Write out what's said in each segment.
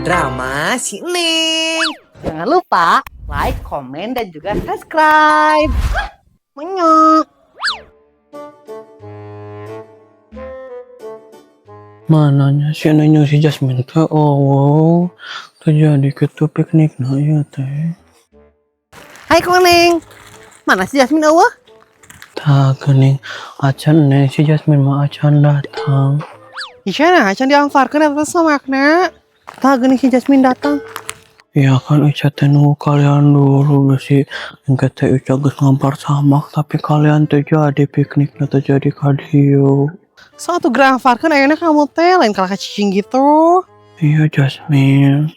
drama si Neng. Jangan lupa like, komen, dan juga subscribe. Menyok. Mananya si Neng si Jasmine teh oh terjadi ketua piknik nah ya teh. Hai Koneng. Mana si Jasmine awah? Tak kening acan Neng si Jasmine mah acan datang. Isyana, acan dianfarkan atas makna. Tak gini si Jasmine datang. Ya kan Ica teh nunggu kalian dulu besi engke teh Ica geus ngampar samak tapi kalian teh jadi pikniknya teh jadi kadio. Suatu geranfarkan ayeuna kamu teh lain kalah cicing gitu. Iya Jasmine.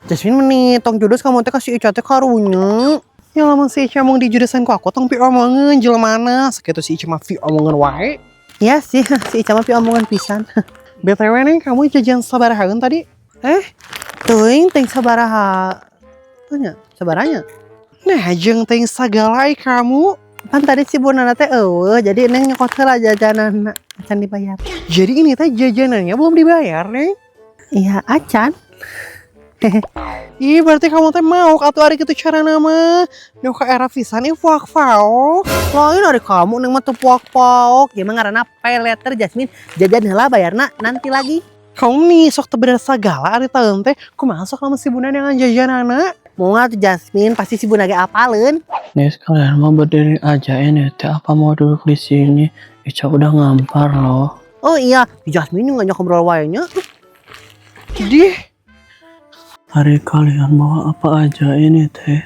Jasmine meni tong judes kamu teh kasih Ica teh karunya. Ya lamun si Ica mung dijudesan ku aku tong pi omongeun jelema sakitu si Ica mah pi omongeun wae. Iya sih, si Ica mah pi omongan pisan. BTW Neng, kamu jajan sabarahaeun tadi? Teuing teuing sabaraha. Tanya, sabaranya. Nah, jeung teuing sagala kamu. Pan tadi si Bunana teh eueuh, jadi Neng nyokot heula jajanan acan dibayar. Jadi ini teh jajanannya belum dibayar, Neng? Iya, acan. Ih, berarti kamu teh mau atuh ari kitu cara nama. Nu ka era pisan ieu puak-paok. Lain ari kamu Neng mah teu puak-paok. Ieu mah ngaranna pay letter Jasmine. Jajan heula bayarna nanti lagi. Kamu nih sok teu bener sagala ari taeun teh. Kumaha sok lamun si Bunda dengan jajanana? Moal tuh Jasmine pasti si Bunda ge apaleun. Nih kalian mau berdiri aja ini teh apa mau duduk di sini? Ica udah ngampar loh. Oh iya, Jasmine nggak ngobrol wae nya. Dih. Hari kalian bawa apa aja ini teh?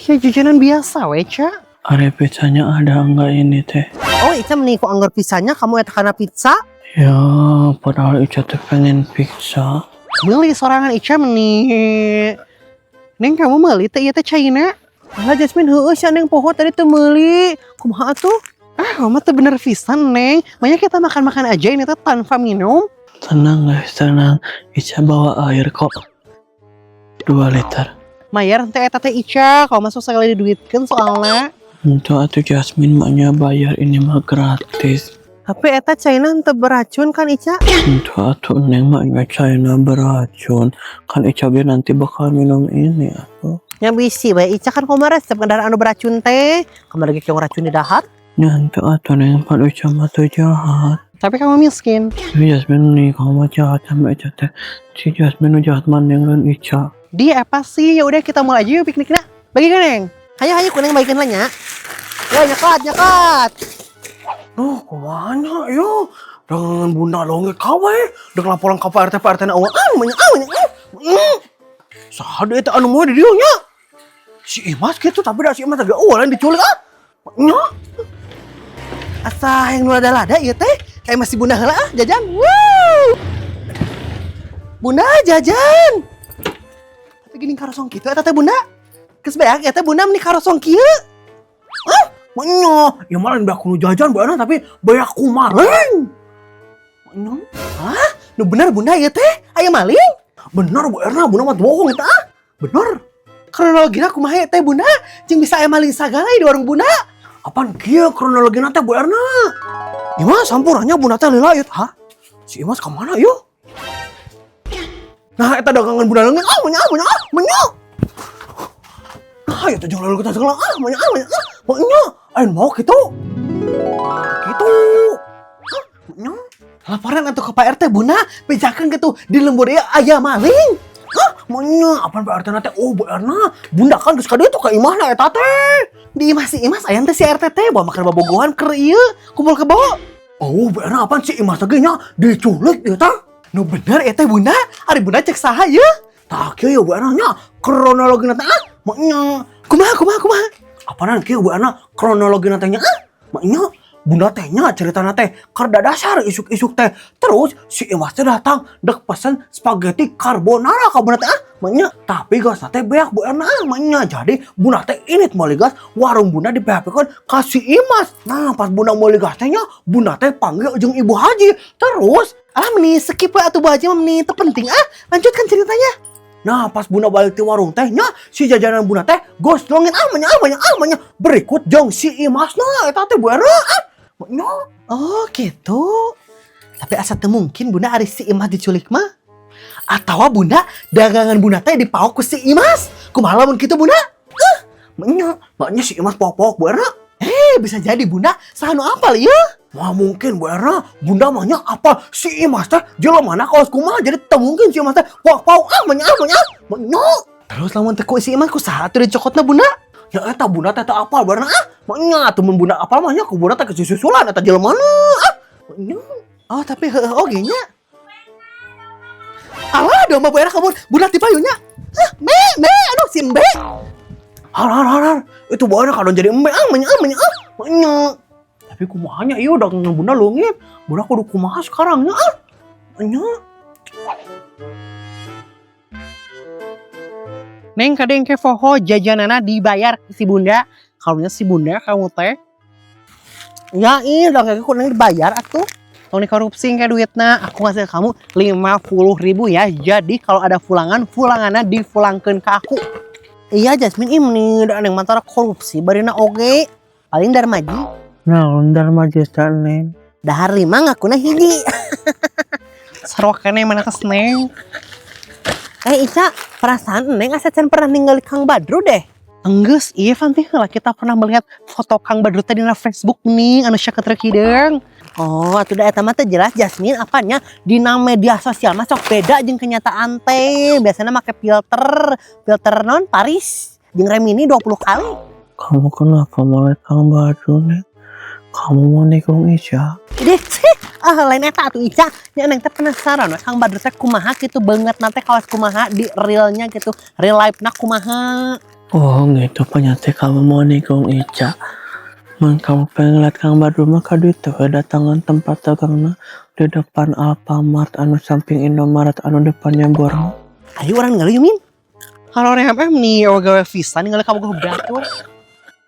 Ya jajanan biasa we, Ca. Hari pizzanya ada enggak ini teh? Oh, Ica meniku anggur pizzanya kamu eta kana pizza? Ya, padahal Ica teh pengen pizza. Meuli sorangan Ica meni. Neng kamu meuli teh ieu teh China? Alah Jasmine heueuh sia Neng poho tadi teu meuli. Kumaha atuh? Mama teh bener pisan Neng. Manya kita makan-makan aja ini teh tanpa minum. Tenang guys, tenang. Ica bawa air kok. 2 liter. Mayar teh eta teh Ica, kalau masuk sekali diduitkeun soalna. Untuk atuh Jasmine maknya bayar ini mah gratis. Tapi eta China teu beracun kan Ica? Untuk atuh Neng maknya China beracun. Kan Ica ge nanti bakal minum ini atuh. Nya bisi we Ica kan kumaha resep kendaraan anu beracun teh. Kamar lagi kieu racun di dahar. Nyantu atuh Neng pan Ica mah teu jahat. Tapi kamu miskin. Jasmine nih kamu mah jahat sama Ica teh. Si Jasmine jahat man Neng dan Ica. Dia apa sih? Ya udah kita mulai aja yuk pikniknya. Bagi kan Neng? Hayo kuning bagikan lah nya. Yo nyekat. Kemana yo? Dengan Bunda longe kawe, dengan laporan ka RT na awal. Sahade eta anu moe di dieu nya. Si Imas kitu tapi da si Imas teh eueuh lain diculik Nya. Asa yang nu lada-lada ieu teh kayak masih Bunda heula jajan. Woo! Bunda jajan. Tapi gini karosong kitu eta teh Bunda. Geus beak eta Bunda meni karosong kieu. Nya, ya malah beak nu jajan baeuna tapi beak ku maling. Nya. Hah? Nu bener Bunda ieu teh aya maling? Bener Bu Erna, Bunda mah bohong eta. Bener. Kronologina kumaha teh Bunda? Jeung bisa aya maling sagala di warung Bunda. Apaan kieu kronologina teh Bu Erna? Imas sampuranya Bunda teh lila ieu. Hah? Si Imas ka mana yuk? Nah, eta dagangan Bunda leungeun. Menya. Nah, eta jeung lalu kita segala. Menya. Ayo mau kitu. Kitu. Menya. Laporan atuh ke Pak RT Bunda, bejakeun kitu di lembur ieu aya maling. Menya, apaan Pak RT na teh? Oh, Bu Erna, Bunda kan geus ka ditu ka imahna eta teh. Di imah si Imas aya teh si RT teh bawa makan bobogohan keur ieu, kumpul kebo. Oh, Bu Erna apaan si Imas teh nya diculik ieu teh? Nu bener eta Bunda, ari Bunda cek saha ieu? Tah kieu ya Bu Erna nya kronologina teh maknya Kumaha? apaan kieu Bu Erna kronologina teh nya maknya Bunda teh nya ceritana teh keur dadasar isuk-isuk teh terus si Imas teh datang dek pesen spaghetti carbonara ka Bunda teh maknya tapi geus teh beak Bu Erna maknya jadi Bunda teh init meuli gas warung Bunda diPHP-keun ka si Imas. Nah pas Bunda meuli gas teh nya Bunda teh panggil jeung Ibu Haji terus meni skip we atuh Bu Haji mah meni teu penting lanjutkan ceritanya. Nah pas Bunda balik di warung teh nya si jajanan Bunda teh gosdongin amanya berikut jeung si Imas nah eta teh Bu Erna. Oh gitu. Tapi asa teu mungkin Bunda ari si Imas diculik mah. Atau bunda dagangan bunda teh dipaok ku si Imas. Kumaha lamun kitu bunda? Maknya si Imas pok-pok Bu Erna. Bisa jadi bunda sanu apal ya? Wah mungkin Bu Erna, bunda mahnya apa si Imas teh jelema mana kaos kumaha jadi teu mungkin si Imas teh pok-pok maknya. Terus lamun teh ku si Imas ku saha teu dicokotna bunda? Ya eta bunda teh teu apal Bu Erna maknya atuh mun bunda apal mahnya ku bunda teh kesusulan eta jelema mana maknya. Oh tapi heueuh oge nya. Alah domba Bu Erna kabur bunda ti payunya. Aduh si Mbe. Har. Itu Bu Erna kadon jadi embe maknya. Tapi kumahanya iya udah bunda leungit. Bunda kudu kumaha sekarangnya maknya. Neng kadang ke poho jajanana dibayar si bunda. Kalunya si bunda kamu teh. Ya iya udah kayak neng dibayar atuh. Kalau nih korupsi kayak duitnya aku ngasih kamu 50.000 ya. Jadi kalau ada fulangannya difulangkeun ke aku. Iya Jasmine ini udah neng mantara korupsi barina oge. Paling darmaji. Nah, darmaji neng. Dahar 5 ngakuna hiji. Sarwakane mana kes neng. Ica, perasaan neng asacan pernah ninggali Kang Badru deh. Enggeus, iya Fanti lah kita pernah melihat foto Kang Badru tadi di Facebook nih, anu syaket rekideng. Oh, atuh da eta mah teh jelas Jasmine apanya dina media sosial mah sok beda jeung kenyataan teh. Biasana make filter non Paris jeung Remini 20 kali. Kamu kenapa mau lihat Kang Badru neng? Kamu mau nikung Ica? Deh, lain eta atuh Ica. Nya neng teh penasaran we Kang Badru teh kumaha kitu banget nanti kawas kumaha di realnya gitu. Real life-na kumaha. Oh gitu ternyata kamu mau nikung Ica. Kamu pengen lihat Kang Badru mah kadu itu datangan tempat dagangna di depan Alfamart anu samping Indomaret anu depannya Borong. Ayo orang ninggali Min. Halo Rehem nih gawe visa ninggali kamu ke Badru.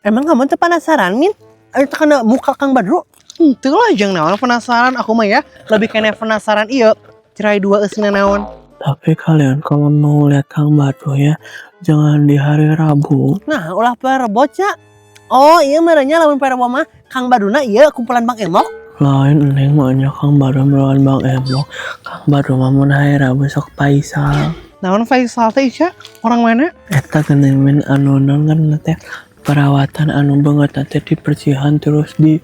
Emang kamu teh penasaran Min? Ayo tekan muka Kang Badru. Itu lah jangan naon penasaran aku mah ya. Lebih kena penasaran iya. Cerai dua eusina naon. Tapi kalian kalau mau lihat Kang Badru ya jangan di hari Rabu. Nah ulah Rebo Cak. Oh iya merenya lamun Rebo mah Kang Badruna iya kumpulan Bang Emok. Lain neng maunya Kang Badru melawan Bang Emok. Kang Badru mah mun hari Rabu sok Faisal. Naon Faisal teh Cak? Orang mana? Eta geuning men anu nangan teh perawatan anu banget nanti dibersihan terus di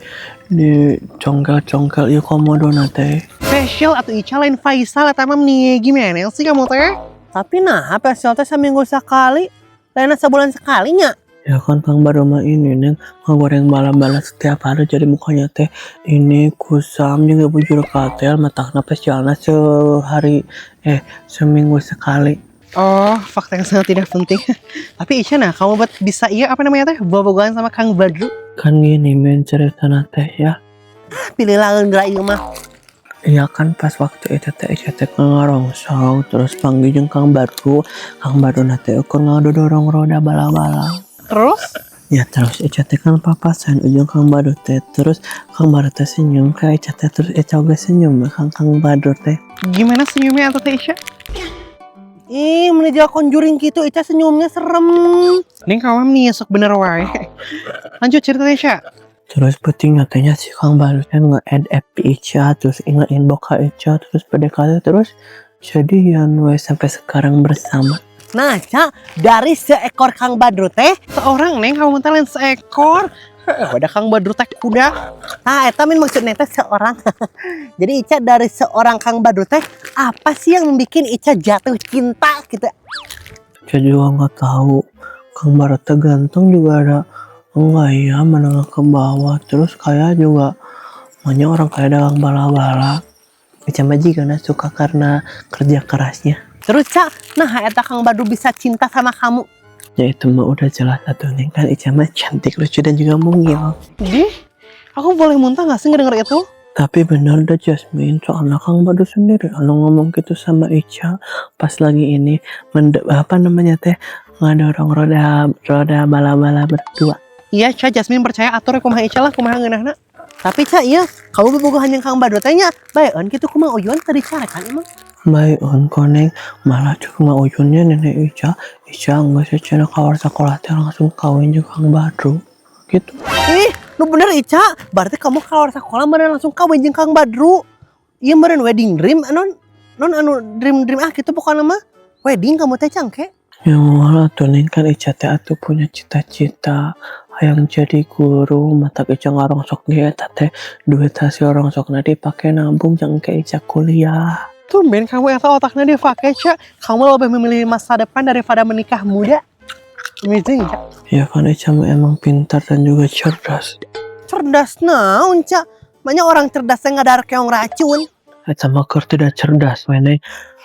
congkel ieu komodo teh. Facial atau Ica lain Faisal eta mah nih gimana sih kamu teh? Tapi nah facial teh seminggu sekali, lainnya sebulan sekalinya. Ya kan Kang Badru mah ini neng ngegoreng bala-bala setiap hari jadi mukanya teh ini kusam juga bujur katel matangna facialna seminggu sekali. Oh, fakta yang sangat tidak penting. Tapi Ica nah, kamu buat bisa iya apa namanya teh? Bobogohan sama Kang Badru. Kan gini men ceritana teh ya. Pilih lawan gerak ieu mah. Iya kan pas waktu itu teh Ica teh ngerongsong terus panggil jeung Kang Badru teh ukur ngadodorong roda bala-bala. Terus? Ya terus Ica teh kan papasan ujung Kang Badru teh terus Kang Badru teh senyum ke Ica teh terus Ica juga senyum Kang Badru teh. Gimana senyumnya atau teh Ica? Ih, menuju conjuring gitu, Ica senyumnya serem. Nih kawan nih, sok bener wae. Lanjut ceritanya, Ica. Terus penting katanya si Kang Badru kan nge-add FB Ica, terus nge-inbox ke Ica, terus PDKT, terus jadian we sampai sekarang bersama. Nah, Ca, dari seekor Kang Badru teh, seorang neng kamu teh lain seekor. Ada Kang Badru teh kuda. Nah, eta min maksudnya teh seorang. Jadi Ica dari seorang Kang Badru teh apa sih yang membuat Ica jatuh cinta gitu? Ica juga nggak tahu. Kang Badru teh ganteng juga ada enggak ya menengah ke bawah terus kayak juga banyak orang kayak dagang bala-bala. Ica mah karena suka karena kerja kerasnya. Terus Ca, nah eta Kang Badru bisa cinta sama kamu. Ya itu mah udah jelas satu neng kan Ica mah cantik lucu dan juga mungil. Dih, aku boleh muntah gak sih ngedenger itu? Tapi benar dah Jasmine soalnya Kang Badru sendiri kalau ngomong gitu sama Ica pas lagi ini apa namanya teh ngadorong roda bala-bala berdua. Iya Ca, Jasmine percaya atur kumaha Ica lah kumaha ngeunahna. Tapi Ca iya, kamu bobogohan yang Kang Badru teh nya baeun kitu kumaha uyun tadi carekan emang. Baik on koneng malah cuma ujungnya nenek Ica nggak secara kawar sekolah teh langsung kawin juga Kang Badru gitu. Lu bener Ica, berarti kamu kawar sekolah bener langsung kawin jeung Kang Badru. Iya meureun wedding dream anon. non anu dream ah gitu pokoknya mah wedding kamu teh cangke. Ya malah tuh Neng kan Ica teh atuh punya cita-cita hayang jadi guru mata Ica ngarongsok ge eta teh duit hasil rongsokna dipake nabung jangke Ica kuliah. Tumben kamu eta otaknya dipake Ca. Kamu lebih memilih masa depan daripada menikah muda. Amazing Ca. Ya kan Ica mah emang pintar dan juga cerdas. Cerdas naon Ca. Banyak orang cerdas yang ngadar keong racun. Eta mah keur tidak cerdas we Neng.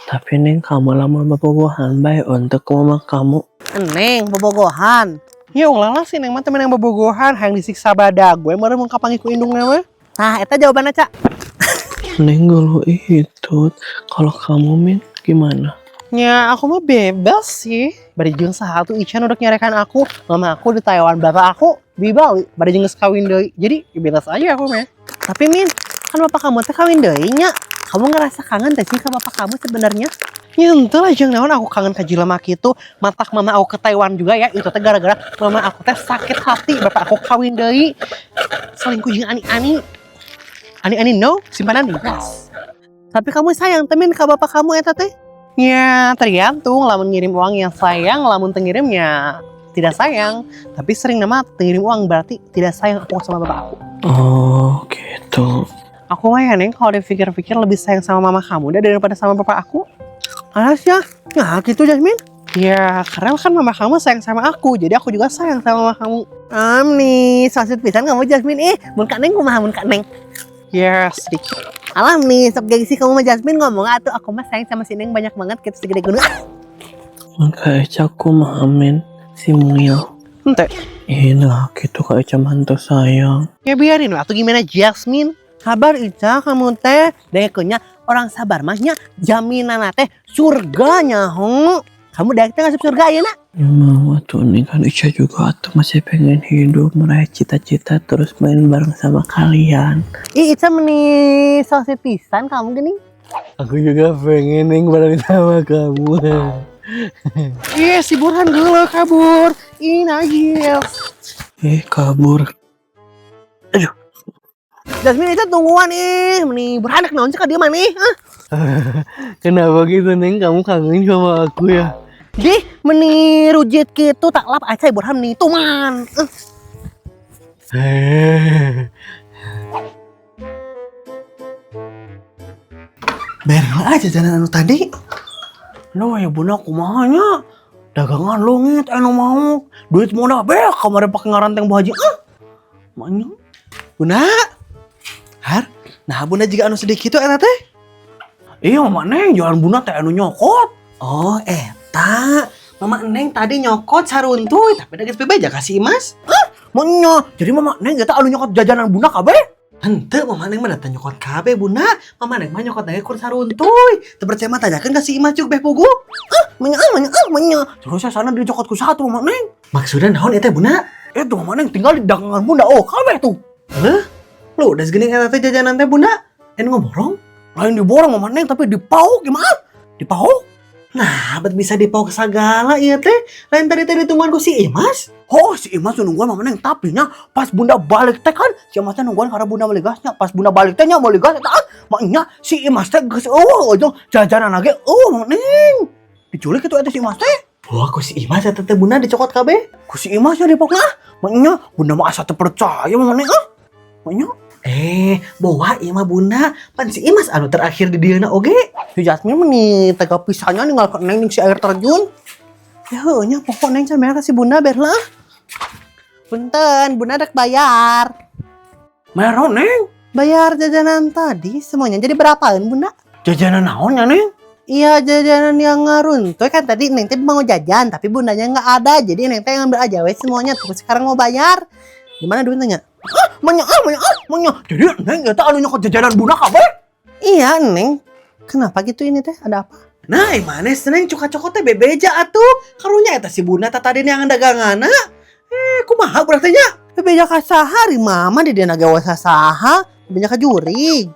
Tapi Neng kamu lama bobogohan bae untuk ke mama kamu. Neng bobogohan. Ya ulah sih Neng mah temen yang bobogohan hayang disiksa badag gue meureun mun kapanggih ku indungna we. Nah, eta jawabanna Ca. Neng gulu itu kalau kamu Min gimana? Ya aku mah bebas sih. Bari jeung saha tuh Ican udah nyarekan aku, mama aku di Taiwan, bapak aku di Bali. Bari jeung geus kawin deui. Jadi bebas aja aku mah. Tapi Min, kan bapak kamu teh kawin deui nya. Kamu ngerasa kangen teh sih ke bapak kamu sebenarnya? Ya ente lah jeung naon aku kangen ka jelema kitu. Matak mama aku ke Taiwan juga ya. Itu teh gara-gara mama aku teh sakit hati bapak aku kawin deui. Selingkuh jeung ani-ani. Ani-ani no, simpanan di tas. Tapi kamu sayang temen ke bapak kamu eta teh? Ya tergantung, lamun ngirim uang yang sayang, lamun tengirimnya tidak sayang. Tapi sering nama tengirim uang berarti tidak sayang aku sama bapak aku. Oh gitu. Aku mah ya Neng kalau dipikir-pikir lebih sayang sama mama kamu daripada sama bapak aku. Alas ya, nah gitu Jasmine. Ya karena kan mama kamu sayang sama aku, jadi aku juga sayang sama mama kamu. Nih, saset pisan kamu Jasmine. Mun ka Neng kumaha mun ka Neng? Ya sedikit. Alam nih, sok gengsi kamu sama Jasmine ngomong atuh aku mah sayang sama si Neng banyak banget gitu segede gunung. Maka Eca aku mah Amin si Mungil. Ente. Nah gitu Kak Eca mantu sayang. Ya biarin lah tuh gimana Jasmine. Sabar Ica kamu teh. Dekenya orang sabar mahnya jaminan teh surganya hong. Kamu dek teh ngasih surga ya nak? Ya mau tuh nih kan Eca juga tuh masih pengen hidup meraih cita-cita terus main bareng sama kalian. Ih Ica meni sosit pisan kamu gini. Aku juga pengen nih bareng sama kamu. Iya si Burhan dulu kabur. Ih najis. Kabur. Aduh. Jasmine itu tungguan meni Burhan nak naon cek dia mana Kenapa gitu Neng kamu kangen sama aku ya? Di meni rujit gitu tak lap aja Burhan nih tuman. Berel aja jalan anu tadi. Lo ya bunda kumahanya. Dagangan longit anu mau. Duit modal beak kamari pake ngaranteng Bu Haji. Maknya. Bunda. Har, nah bunda juga anu sedikit tuh eta teh. Iya mama Neng jualan bunda teh anu nyokot. Oh eta. Mama Neng tadi nyokot saruntuy tapi da geus bebeja kasih Mas. Maknya. Jadi mama Neng eta anu nyokot jajanan bunda kabeh. Henteu Mama Neng mah datang nyokot kabeh Bunda. Mama Neng mah nyokot nage kur saruntuy. Teu percaya mah tanyakeun ka si Imas cuk beh pugu. Manya. Terus saya sana dicokot ku satu mama Neng. Maksudnya naon eta Bunda? Itu mama Neng tinggal di dagangan bunda. Oh kabeh tuh. Heh? Lu udah segini eta teh jajanan teh Bunda? Ngomong? Lain diborong mama Neng tapi dipauk gimana? Dipauk? Nah, bet bisa dipauk segala iya teh. Lain tadi tungguan ku si Imas. Oh si Imas nungguan mama Neng tapi nya pas bunda balik teh kan si Imas teh nungguan karena bunda balik gasnya. Pas bunda balik teh nya balik gas eta maknya si Imas teh geus ujung jajanan lagi. Mama Neng. Diculik itu eta si Imas teh. Wah, ku si Imas eta teh Bunda dicokot kabeh. Ku si Imas nya dipauk lah. Maknya bunda mah asa teu percaya mama Neng. Maknya Bawa ieu mah Bunda, pan si Imas anu terakhir di dieuna oge. si Jasmine meni tega pisannya ninggalkeun Neng ning si air terjun. Ya heuh nya pokok Neng can bayar ka si Bunda ber lah. Punten, Bunda rek bayar. Bayar naon Neng? Bayar jajanan tadi semuanya jadi berapaan Bunda? Jajanan naon ya Neng? Iya jajanan yang ngaruntuy kan tadi Neng teh mau jajan tapi bundanya nggak ada jadi Neng teh ngambil aja wes semuanya terus sekarang mau bayar. Gimana duitnya? Manya. Jadi Neng eta anu nyokot jajanan bunda kabeh? Iya Neng. Kenapa gitu ini teh? Ada apa? Nah, mana Neng cuka-cokot teh bebeja atuh. Karunya eta si Bunda tadi yang daganganna. Kumaha berarti nya? Bebeja ka sahari mama di dina gawe saha? Bebeja ka jurig.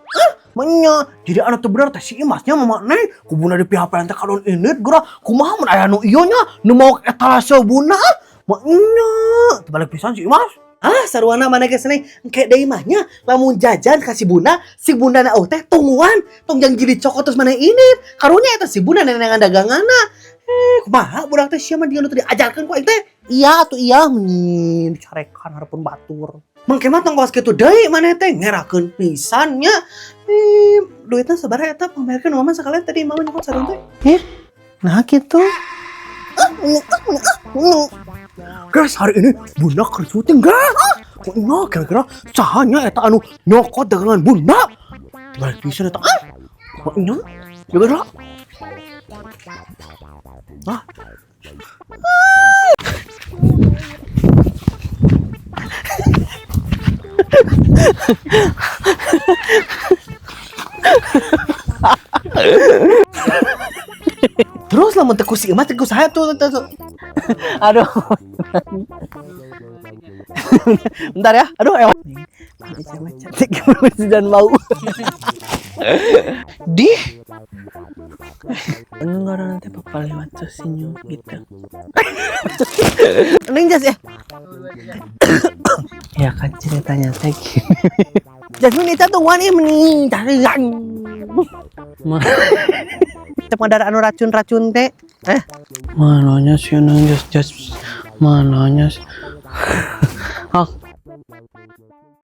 Manya. Jadi anu teu bener teh si Imasnya mama Neng kubuna di pihak teh kalon init geura kumaha mun aya nu ieu nya nu mau etalase bunda. Maknya. Tebalik pisan si Imas. Ah, sarwana mana geus nih engke deui mah nya lamun jajan kasih bunda, si bunda na teh tungguan, tong jang jilid cokot terus mana ini. Karunya eta si bunda nenengan daganganna. Kumaha budak teh sia mah dia nu teu diajarkeun ku aing teh. Iya atuh iya mun carekan hareupeun batur. Mangke mah tong kawas kitu deui maneh teh ngerakeun pisan nya. Duitna sabaraha eta pamerkeun mama sakalian tadi mama nyokot sarung teh. Nah kitu. Guys, hari ini bunda keur syuting, guys. Kumaha kira-kira sahanya eta anu nyokot dagangan bunda? Balik pisan eta. Maknya juga lah. Ah. Terus lamun teu ku si emas teu ku saha tuh. Aduh. Bentar ya. Aduh, ewan. Cantik dan bau. Dih, Enggak orang nanti papa lewat tuh senyum gitu. ning jas ya. Ya kan ceritanya teh gini. Jasmine eta tungguan ieu meni tarian. Teu ngadara anu racun-racun teh. Mananya sih nang jas mananya sih. Ah,